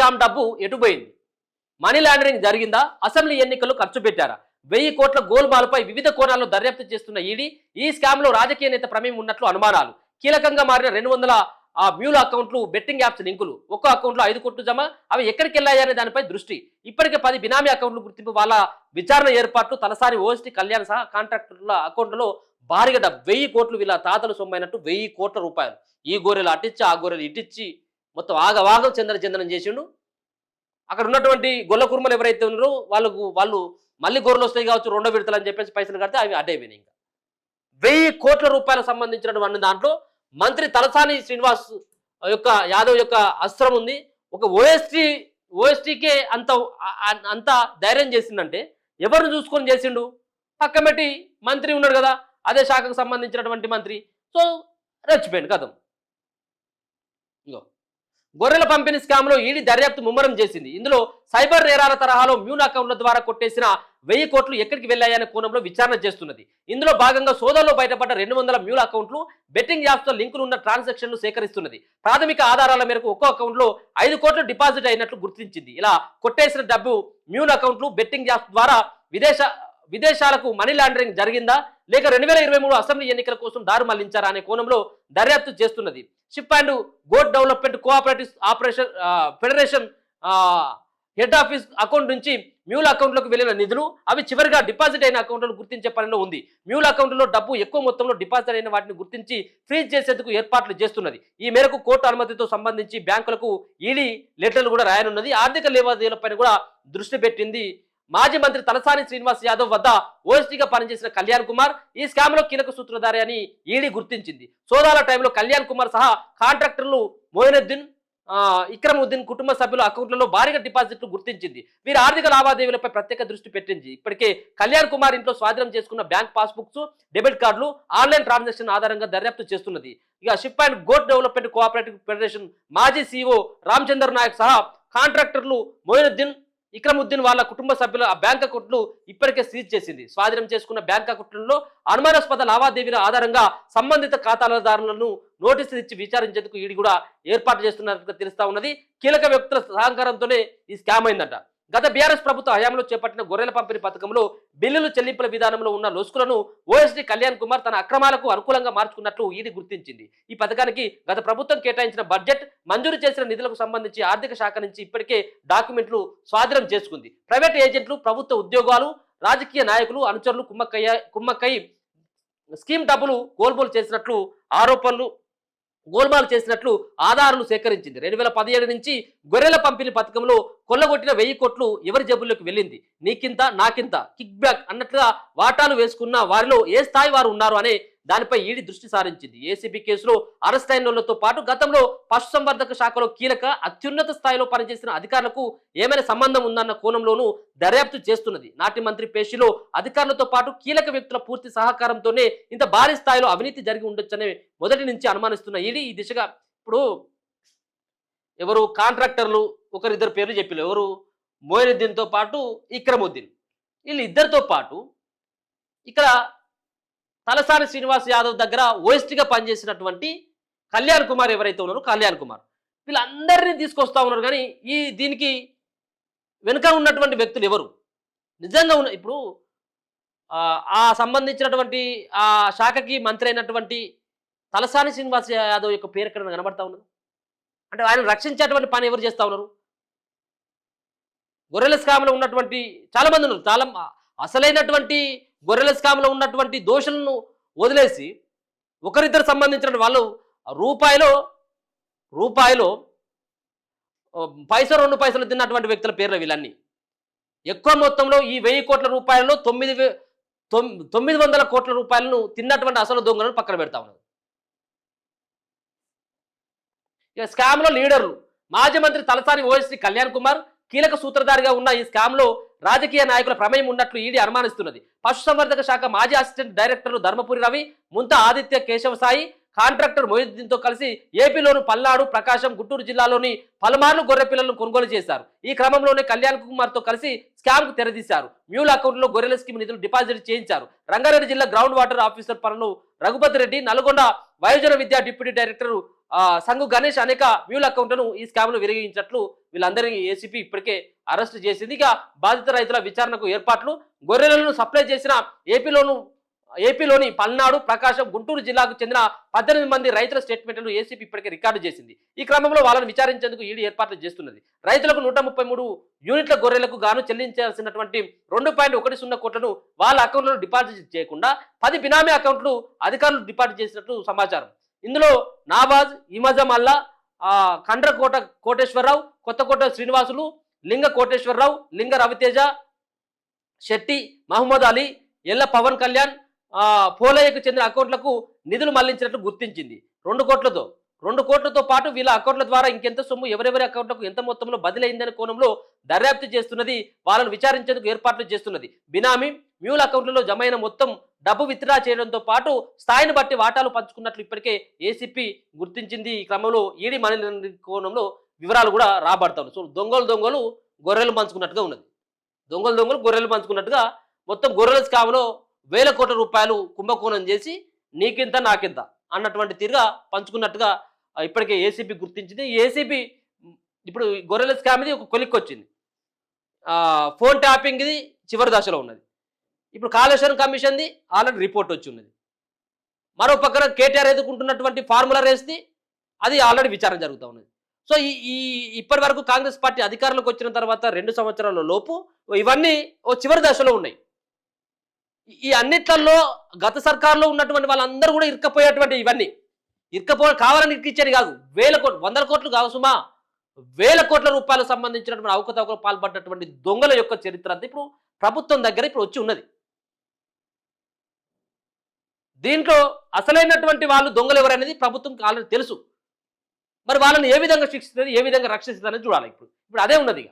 Scam డబ్బు ఎటుపోయింది? Money laundering జరిగిందా? Assembly ఎన్నికల్లో ఖర్చు పెట్టారా? 1000 కోట్ల గోల్మాల్పై వివిధ కోణాల్లో దర్యాప్తు చేస్తున్న ఈడీ ఈ స్కామ్లో రాజకీయ నేత ప్రమేయం ఉన్నట్లు అనుమానాలు. కీలకంగా మారిన 200 మ్యూల్ అకౌంట్లు, బెట్టింగ్ యాప్స్ లింకులు, ఒక్కో అకౌంట్లో 5 కోట్లు జమ, అవి ఎక్కడికి వెళ్ళాయనే దానిపై దృష్టి. ఇప్పటికే 10 బినామీ అకౌంట్లు గుర్తింపు, వాళ్ళ విచారణ ఏర్పాట్లు, తలసారి ఓఎస్టీ కళ్యాణ్ సహా కాంట్రాక్టర్ల అకౌంట్లలో భారీగా 1000 కోట్లు వీళ్ళ తాతలు సొమ్మైనట్టు 1000 కోట్ల రూపాయలు. ఈ గోరెలు అటిచ్చి, ఆ గోరెలు ఇటిచ్చి మొత్తం ఆగవాగం చందనం చేసిండు. అక్కడ ఉన్నటువంటి గొల్ల కుర్మలు ఎవరైతే ఉన్నారో వాళ్ళు మళ్ళీ గొర్రెలు వస్తాయి కావచ్చు, రెండో విడతలు అని చెప్పేసి పైసలు కడితే అవి అడ్డైపోయినాయి. ఇంకా 1000 కోట్ల రూపాయలకు సంబంధించినటువంటి దాంట్లో మంత్రి తలసాని శ్రీనివాస్ యాదవ్ యొక్క అస్త్రం ఉంది. ఒక ఓఎస్టీకే అంత ధైర్యం చేసిందంటే ఎవరిని చూసుకొని చేసిండు? పక్కమెట్టి మంత్రి ఉన్నాడు కదా, అదే శాఖకు సంబంధించినటువంటి మంత్రి. సో రెచ్చిపోయింది కథం. ఇంకో గొర్రెల పంపిణీ స్కామ్లో ఈడీ దర్యాప్తు ముమ్మరం చేసింది. ఇందులో సైబర్ నేరాల తరహాలో మ్యూన్ అకౌంట్ల ద్వారా కొట్టేసిన 1000 కోట్లు ఎక్కడికి వెళ్ళాయనే కోణంలో విచారణ చేస్తున్నది. ఇందులో భాగంగా సోదాలో బయటపడ్డ 200 మ్యూల్ అకౌంట్లు, బెట్టింగ్ యాప్స్తో లింకులు ఉన్న ట్రాన్సాక్షన్లు సేకరిస్తున్నది. ప్రాథమిక ఆధారాల మేరకు ఒక్కో అకౌంట్లో 5 కోట్లు డిపాజిట్ అయినట్లు గుర్తించింది. ఇలా కొట్టేసిన డబ్బు మ్యూల్ అకౌంట్లు, బెట్టింగ్ యాప్స్ ద్వారా విదేశాలకు మనీ లాండరింగ్ జరిగిందా, లేక 2023 అసెంబ్లీ ఎన్నికల కోసం దారి మళ్లించారా అనే కోణంలో దర్యాప్తు చేస్తున్నది. Ship and goat development cooperative federation head office account నుంచి మ్యూల్ అకౌంట్లోకి వెళ్లిన నిధులు, అవి చివరిగా డిపాజిట్ అయిన అకౌంట్లను గుర్తించే పనిలో ఉంది. మ్యూల్ అకౌంట్లో డబ్బు ఎక్కువ మొత్తంలో డిపాజిట్ అయిన వాటిని గుర్తించి ఫ్రీజ్ చేసేందుకు ఏర్పాట్లు చేస్తున్నది. ఈ మేరకు కోర్టు అనుమతితో సంబంధించి బ్యాంకులకు ఈడీ లెటర్లు కూడా రాయనున్నది. ఆర్థిక లావాదేవీలపైన కూడా దృష్టి పెట్టింది. మాజీ మంత్రి తలసాని శ్రీనివాస్ యాదవ్ వద్ద ఓఎస్టీగా పనిచేసిన కళ్యాణ్ కుమార్ ఈ స్కామ్ లో కీలక సూత్రధారి అని ఈడీ గుర్తించింది. సోదాల టైంలో కళ్యాణ్ కుమార్ సహా కాంట్రాక్టర్లు మోయినుద్దీన్, ఇక్రముద్దీన్ కుటుంబ సభ్యుల అకౌంట్లలో భారీగా డిపాజిట్లు గుర్తించింది. వీరి ఆర్థిక లావాదేవీలపై ప్రత్యేక దృష్టి పెట్టింది. ఇప్పటికే కళ్యాణ్ కుమార్ ఇంట్లో స్వాధీనం చేసుకున్న బ్యాంక్ పాస్బుక్స్, డెబిట్ కార్డులు, ఆన్లైన్ ట్రాన్సాక్షన్ ఆధారంగా దర్యాప్తు చేస్తున్నది. ఇక ship and goat development cooperative federation మాజీ సీఈఓ రామచంద్ర నాయక్ సహా కాంట్రాక్టర్లు మోయినుద్దీన్, ఇక్రముద్దీన్ వాళ్ళ కుటుంబ సభ్యుల బ్యాంక్ అకౌంట్లు ఇప్పటికే సీజ్ చేసింది. స్వాధీనం చేసుకున్న బ్యాంక్ అకౌంట్లలో అనుమానాస్పద లావాదేవీల ఆధారంగా సంబంధిత ఖాతాదారులను నోటీసులు ఇచ్చి విచారించేందుకు ఈడీ కూడా ఏర్పాటు చేస్తున్నట్టుగా తెలుస్తా ఉన్నది. కీలక వ్యక్తుల సహకారంతోనే ఈ స్కామ్ అయిందట. గత బీఆర్ఎస్ ప్రభుత్వ హయాంలో చేపట్టిన గొర్రెల పంపిణీ పథకంలో బిల్లులు చెల్లింపుల విధానంలో ఉన్న లొసుకులను ఓఎస్డీ కళ్యాణ్ కుమార్ తన అక్రమాలకు అనుకూలంగా మార్చుకున్నట్లు ఈడీ గుర్తించింది. ఈ పథకానికి గత ప్రభుత్వం కేటాయించిన బడ్జెట్, మంజూరు చేసిన నిధులకు సంబంధించి ఆర్థిక శాఖ నుంచి ఇప్పటికే డాక్యుమెంట్లు స్వాధీనం చేసుకుంది. ప్రైవేట్ ఏజెంట్లు, ప్రభుత్వ ఉద్యోగాలు, రాజకీయ నాయకులు, అనుచరులు కుమ్మక్కై స్కీమ్ డబ్బులు గోల్మాలు చేసినట్లు ఆధారాలు సేకరించింది. 2017 నుంచి గొర్రెల పంపిణీ పథకంలో కొల్లగొట్టిన 1000 కోట్లు ఎవరి జబ్బుల్లోకి వెళ్ళింది, నీకింత నాకింత కిక్ బ్యాక్ అన్నట్లుగా వాటాలు వేసుకున్న వారిలో ఏ స్థాయి వారు ఉన్నారు అనే దానిపై ఈడీ దృష్టి సారించింది. ఏసీబీ కేసులో అరెస్ట్ అయిన వాళ్లతో పాటు గతంలో పశుసంవర్ధక శాఖలో కీలక అత్యున్నత స్థాయిలో పనిచేసిన అధికారులకు ఏమైనా సంబంధం ఉందన్న కోణంలోనూ దర్యాప్తు చేస్తున్నది. నాటి మంత్రి పేషిలో అధికారులతో పాటు కీలక వ్యక్తుల పూర్తి సహకారంతోనే ఇంత భారీ స్థాయిలో అవినీతి జరిగి ఉండొచ్చనే మొదటి నుంచి అనుమానిస్తున్న ఈడీ ఈ దిశగా ఇప్పుడు ఎవరు కాంట్రాక్టర్లు ఒకరిద్దరు పేర్లు చెప్పారు. ఎవరు? మోయినుద్దీన్తో పాటు ఇక్రముద్దీన్. వీళ్ళు ఇద్దరితో పాటు ఇక్కడ తలసాని శ్రీనివాస్ యాదవ్ దగ్గర ఓఎస్టీగా పనిచేసినటువంటి కళ్యాణ్ కుమార్ ఎవరైతే ఉన్నారో కళ్యాణ్ కుమార్, వీళ్ళందరినీ తీసుకొస్తా ఉన్నారు. కానీ దీనికి వెనుక ఉన్నటువంటి వ్యక్తులు ఎవరు నిజంగా ఇప్పుడు ఆ సంబంధించినటువంటి ఆ శాఖకి మంత్రి అయినటువంటి తలసాని శ్రీనివాస్ యాదవ్ యొక్క పేరు ఎక్కడ కనబడతా ఉన్నది అంటే ఆయన రక్షించేటువంటి పని ఎవరు చేస్తా ఉన్నారు? గొర్రెల స్కామ్లో ఉన్నటువంటి చాలా మంది ఉన్నారు. చాలా అసలైనటువంటి గొర్రెల స్కామ్లో ఉన్నటువంటి దోషులను వదిలేసి ఒకరిద్దరు సంబంధించిన వాళ్ళు రూపాయిలో పైసా 2 పైసలు తిన్నటువంటి వ్యక్తుల పేర్లు వీళ్ళన్నీ. ఎక్కువ మొత్తంలో ఈ 1000 కోట్ల రూపాయలలో 900 కోట్ల రూపాయలను తిన్నటువంటి అసలు దొంగలను పక్కన పెడతా ఉన్నారు. ఇక స్కామ్లో లీడర్లు మాజీ మంత్రి తలసాని ఓఎస్టీ కళ్యాణ్ కుమార్ కీలక సూత్రధారిగా ఉన్న ఈ స్కామ్లో రాజకీయ నాయకుల ప్రమేయం ఉన్నట్లు ఈడీ అనుమానిస్తున్నది. పశుసంవర్ధక శాఖ మాజీ అసిస్టెంట్ డైరెక్టర్లు ధర్మపురి రవి, ముంతా ఆదిత్య కేశవసాయి, కాంట్రాక్టర్ మొయినుద్దీన్తో కలిసి ఏపీలోని పల్నాడు, ప్రకాశం, గుంటూరు జిల్లాలోని పలుమార్లు గొర్రె పిల్లలను కొనుగోలు చేశారు. ఈ క్రమంలోనే కళ్యాణ్ కుమార్తో కలిసి స్కామ్ కు తెరదీశారు. మ్యూల్ అకౌంట్లో గొర్రెల స్కీమ్ నిధులు డిపాజిట్ చేయించారు. రంగారెడ్డి జిల్లా గ్రౌండ్ వాటర్ ఆఫీసర్ పనులు రఘుపతి రెడ్డి, నల్గొండ వయోజన విద్యా డిప్యూటీ డైరెక్టర్ సంగు గణేష్ అనేక మ్యూల్ అకౌంట్లను ఈ స్కామ్ను వినియోగించినట్లు వీళ్ళందరినీ ఏసీపీ ఇప్పటికే అరెస్ట్ చేసింది. ఇక బాధిత రైతుల విచారణకు ఏర్పాట్లు. గొర్రెలను సప్లై చేసిన ఏపీలోని పల్నాడు, ప్రకాశం, గుంటూరు జిల్లాకు చెందిన 18 మంది రైతుల స్టేట్మెంట్లను ఏసీపీ ఇప్పటికే రికార్డు చేసింది. ఈ క్రమంలో వాళ్ళని విచారించేందుకు ఈడీ ఏర్పాట్లు చేస్తున్నది. రైతులకు 133 యూనిట్ల గొర్రెలకు గాను చెల్లించాల్సినటువంటి 2.10 కోట్లను వాళ్ళ అకౌంట్లో డిపాజిట్ చేయకుండా 10 బినామీ అకౌంట్లు అధికారులు డిపాజిట్ చేసినట్లు సమాచారం. ఇందులో నాబాజ్, ఇమజం అల్లా, కండ్రకోట కోటేశ్వరరావు, కొత్తకోట శ్రీనివాసులు, లింగ కోటేశ్వరరావు, లింగ రవితేజ, శెట్టి మహమ్మద్ అలీ, ఎల్ల పవన్ కళ్యాణ్, పోలయ్యకు చెందిన అకౌంట్లకు నిధులు మళ్లించినట్లు గుర్తించింది. 2 కోట్లతో పాటు వీళ్ళ అకౌంట్ల ద్వారా ఇంకెంత సొమ్ము ఎవరెవరి అకౌంట్లకు ఎంత మొత్తంలో బదిలీ అయిందనే కోణంలో దర్యాప్తు చేస్తున్నది. వాళ్ళను విచారించేందుకు ఏర్పాట్లు చేస్తున్నది. బినామీ మ్యూల్ అకౌంట్లలో జమైన మొత్తం డబ్బు విత్డ్రా చేయడంతో పాటు స్థాయిని బట్టి వాటాలు పంచుకున్నట్లు ఇప్పటికే ఏసీపీ గుర్తించింది. ఈ క్రమంలో ఈడీ మనీ లాండరింగ్ కోణంలో వివరాలు కూడా రాబడతారు. సో దొంగలు గొర్రెలు పంచుకున్నట్టుగా ఉన్నది. దొంగలు గొర్రెలు పంచుకున్నట్టుగా మొత్తం గొర్రెల స్కామ్లో వేల కోట్ల రూపాయలు కుంభకోణం చేసి నీకింత నాకింత అన్నటువంటి తీరుగా పంచుకున్నట్టుగా ఇప్పటికే ఏసీబీ గుర్తించింది. ఏసీబీ ఇప్పుడు గొర్రెల స్కామ్ ఇది ఒక కొలిక్కి వచ్చింది. ఫోన్ ట్యాపింగ్ ఇది చివరి దశలో ఉన్నది. ఇప్పుడు కాళేశ్వరం కమిషన్ది ఆల్రెడీ రిపోర్ట్ వచ్చి ఉన్నది. మరో పక్కన కేటీఆర్ ఎదుర్కొంటున్నటువంటి ఫార్ములా రేస్ది అది ఆల్రెడీ విచారణ జరుగుతూ ఉన్నది. సో ఈ ఇప్పటి వరకు కాంగ్రెస్ పార్టీ అధికారంలోకి వచ్చిన తర్వాత 2 సంవత్సరాల లోపు ఇవన్నీ ఓ చివరి దశలో ఉన్నాయి. ఈ అన్నిట్లలో గత సర్కారులో ఉన్నటువంటి వాళ్ళందరూ కూడా ఇరుక్కపోయేటువంటి ఇవన్నీ కావాలని ఇరికిచ్చేది కాదు. 1000 కోట్లు 100 కోట్లు కావు సుమా, 1000 కోట్ల రూపాయలకు సంబంధించినటువంటి అవకతవకలు పాల్పడ్డటువంటి దొంగల యొక్క చరిత్ర అంతా ఇప్పుడు ప్రభుత్వం దగ్గర ఇప్పుడు వచ్చి ఉన్నది. దీంట్లో అసలైనటువంటి వాళ్ళు దొంగలు ఎవరనేది ప్రభుత్వం ఆల్రెడీ తెలుసు. మరి వాళ్ళని ఏ విధంగా శిక్షిస్తుంది, ఏ విధంగా రక్షిస్తుంది అనేది చూడాలి. ఇప్పుడు అదే ఉన్నది.